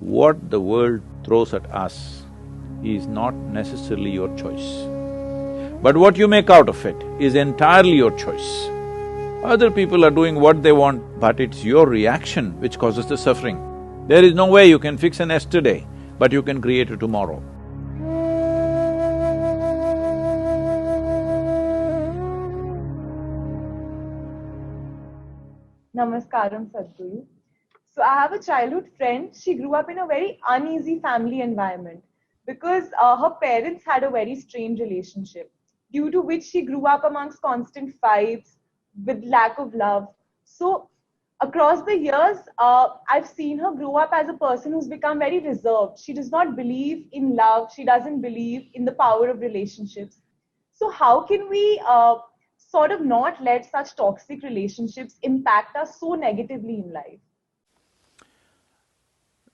what the world throws at us is not necessarily your choice. But what you make out of it is entirely your choice. Other people are doing what they want, but it's your reaction which causes the suffering. There is no way you can fix an yesterday, but you can create a tomorrow. Namaskaram, Sadhguru. So I have a childhood friend. She grew up in a very uneasy family environment because her parents had a very strained relationship, due to which she grew up amongst constant fights with lack of love. So across the years, I've seen her grow up as a person who's become very reserved. She does not believe in love. She doesn't believe in the power of relationships. So how can we sort of not let such toxic relationships impact us so negatively in life?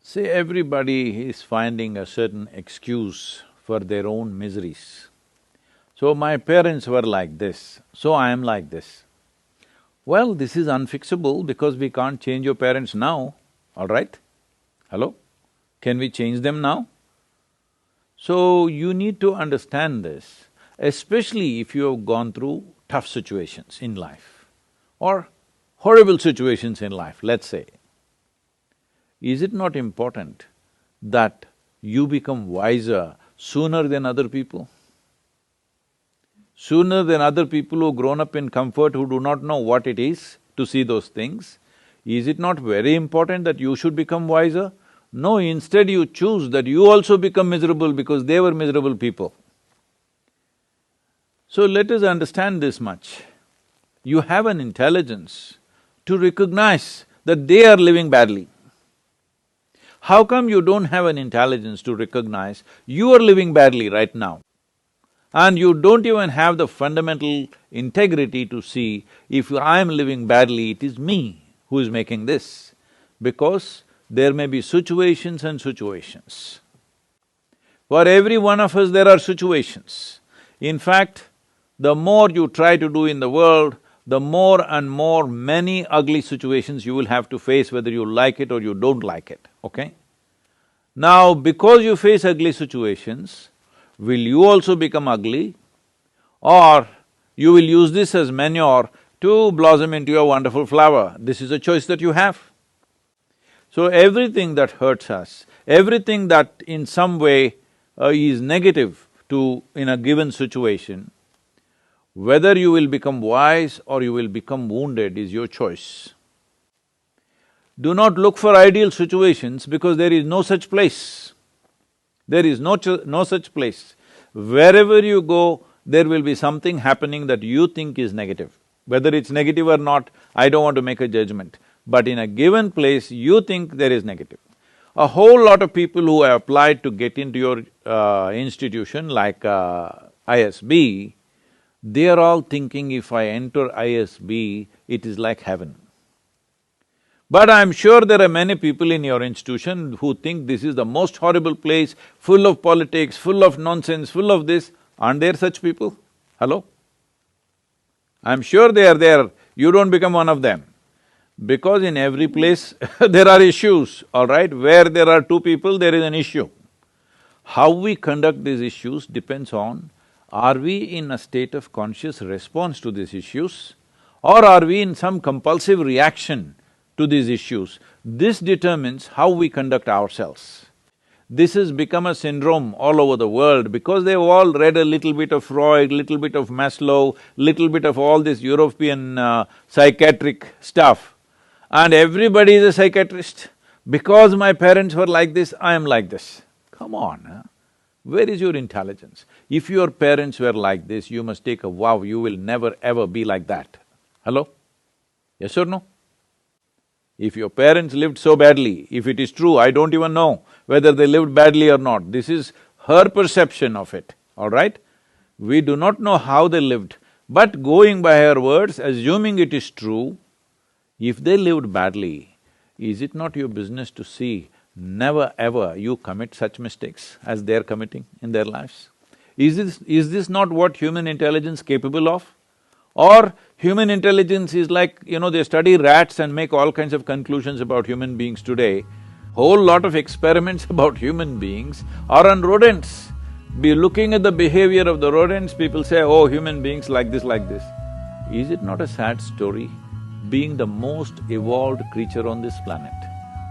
See, everybody is finding a certain excuse for their own miseries. So my parents were like this, so I am like this. Well, this is unfixable because we can't change your parents now, all right? Hello? Can we change them now? So you need to understand this, especially if you have gone through tough situations in life or horrible situations in life, let's say. Is it not important that you become wiser sooner than other people? Sooner than other people who've grown up in comfort, who do not know what it is to see those things? Is it not very important that you should become wiser? No, instead you choose that you also become miserable because they were miserable people. So let us understand this much. You have an intelligence to recognize that they are living badly. How come you don't have an intelligence to recognize you are living badly right now? And you don't even have the fundamental integrity to see if I am living badly, it is me who is making this. Because there may be situations and situations. For every one of us there are situations. In fact, the more you try to do in the world, the more and more many ugly situations you will have to face, whether you like it or you don't like it, okay? Now, because you face ugly situations, will you also become ugly? Or you will use this as manure to blossom into a wonderful flower? This is a choice that you have. So everything that hurts us, everything that in some way is negative in a given situation, whether you will become wise or you will become wounded is your choice. Do not look for ideal situations because there is no such place. There is no such place. Wherever you go, there will be something happening that you think is negative. Whether it's negative or not, I don't want to make a judgment. But in a given place, you think there is negative. A whole lot of people who have applied to get into your institution like ISB, they are all thinking if I enter ISB, it is like heaven. But I'm sure there are many people in your institution who think this is the most horrible place, full of politics, full of nonsense, full of this. Aren't there such people? Hello? I'm sure they are there, you don't become one of them. Because in every place there are issues, all right? Where there are two people, there is an issue. How we conduct these issues depends on, are we in a state of conscious response to these issues, or are we in some compulsive reaction to these issues? This determines how we conduct ourselves. This has become a syndrome all over the world because they've all read a little bit of Freud, little bit of Maslow, little bit of all this European psychiatric stuff. And everybody is a psychiatrist. Because my parents were like this, I am like this. Come on, huh? Where is your intelligence? If your parents were like this, you must take a vow, you will never ever be like that. Hello? Yes or no? If your parents lived so badly, if it is true, I don't even know whether they lived badly or not. This is her perception of it, all right? We do not know how they lived, but going by her words, assuming it is true, if they lived badly, is it not your business to see never ever you commit such mistakes as they're committing in their lives? Is this not what human intelligence capable of? Or human intelligence is like, they study rats and make all kinds of conclusions about human beings today. Whole lot of experiments about human beings are on rodents. Be looking at the behavior of the rodents, people say, oh, human beings like this, like this. Is it not a sad story? Being the most evolved creature on this planet,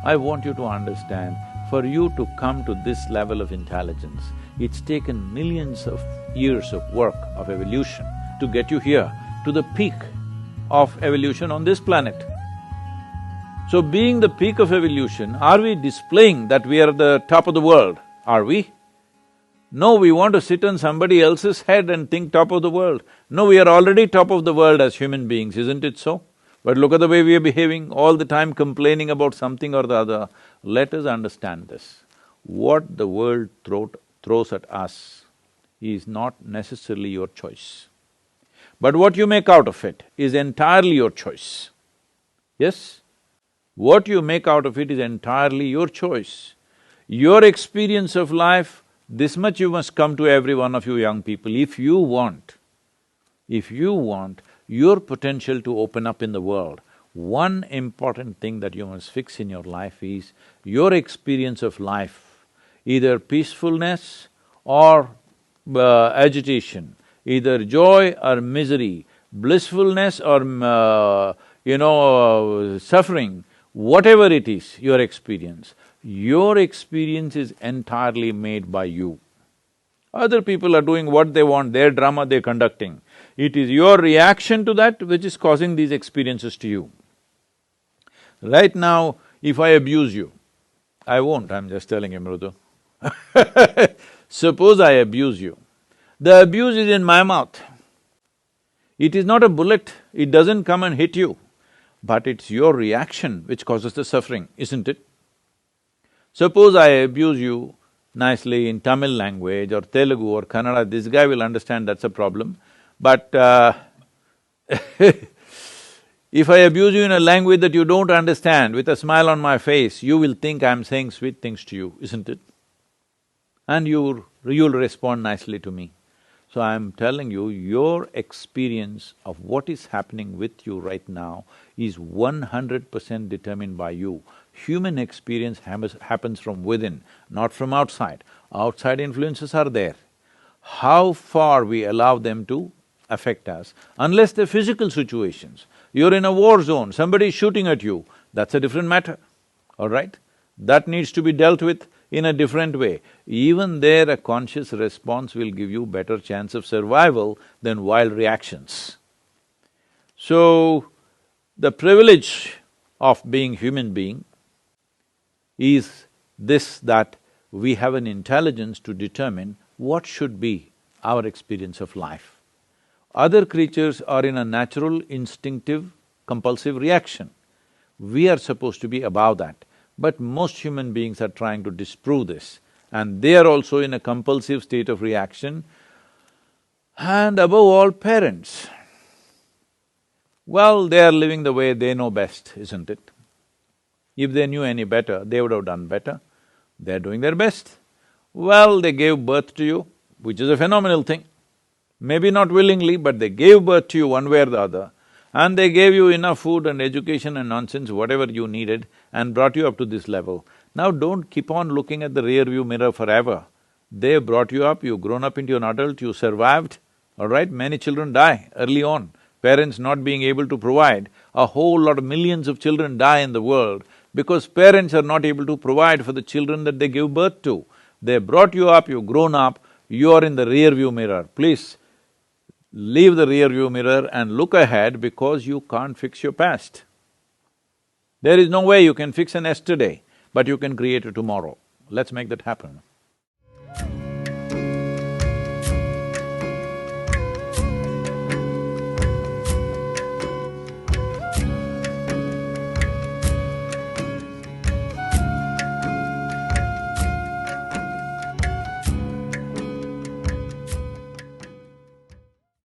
I want you to understand, for you to come to this level of intelligence, it's taken millions of years of work, of evolution, to get you here, to the peak of evolution on this planet. So being the peak of evolution, are we displaying that we are the top of the world? Are we? No, we want to sit on somebody else's head and think top of the world. No, we are already top of the world as human beings, isn't it so? But look at the way we are behaving, all the time complaining about something or the other. Let us understand this. What the world throws at us is not necessarily your choice. But what you make out of it is entirely your choice. Yes? What you make out of it is entirely your choice. Your experience of life, this much you must come to every one of you young people, if you want your potential to open up in the world, one important thing that you must fix in your life is your experience of life, either peacefulness or agitation, either joy or misery, blissfulness or suffering, whatever it is, your experience is entirely made by you. Other people are doing what they want, their drama they're conducting. It is your reaction to that which is causing these experiences to you. Right now, if I abuse you, I won't, I'm just telling you, Mrudu. Suppose I abuse you, the abuse is in my mouth. It is not a bullet, it doesn't come and hit you, but it's your reaction which causes the suffering, isn't it? Suppose I abuse you nicely in Tamil language or Telugu or Kannada, this guy will understand that's a problem. But if I abuse you in a language that you don't understand, with a smile on my face, you will think I'm saying sweet things to you, isn't it? And you'll respond nicely to me. So I'm telling you, your experience of what is happening with you right now is 100% determined by you. Human experience happens from within, not from outside. Outside influences are there. How far we allow them to affect us, unless they're physical situations. You're in a war zone, somebody is shooting at you, that's a different matter, all right? That needs to be dealt with in a different way. Even there, a conscious response will give you better chance of survival than wild reactions. So, the privilege of being human being is this, that we have an intelligence to determine what should be our experience of life. Other creatures are in a natural, instinctive, compulsive reaction. We are supposed to be above that. But most human beings are trying to disprove this, and they are also in a compulsive state of reaction. And above all, parents. Well, they are living the way they know best, isn't it? If they knew any better, they would have done better. They're doing their best. Well, they gave birth to you, which is a phenomenal thing. Maybe not willingly, but they gave birth to you one way or the other, and they gave you enough food and education and nonsense, whatever you needed, and brought you up to this level. Now don't keep on looking at the rear view mirror forever. They brought you up, you've grown up into an adult, you survived, all right? Many children die early on, parents not being able to provide. A whole lot of millions of children die in the world because parents are not able to provide for the children that they give birth to. They brought you up, you've grown up, you are in the rear view mirror. Please, leave the rear view mirror and look ahead, because you can't fix your past. There is no way you can fix an yesterday, but you can create a tomorrow. Let's make that happen.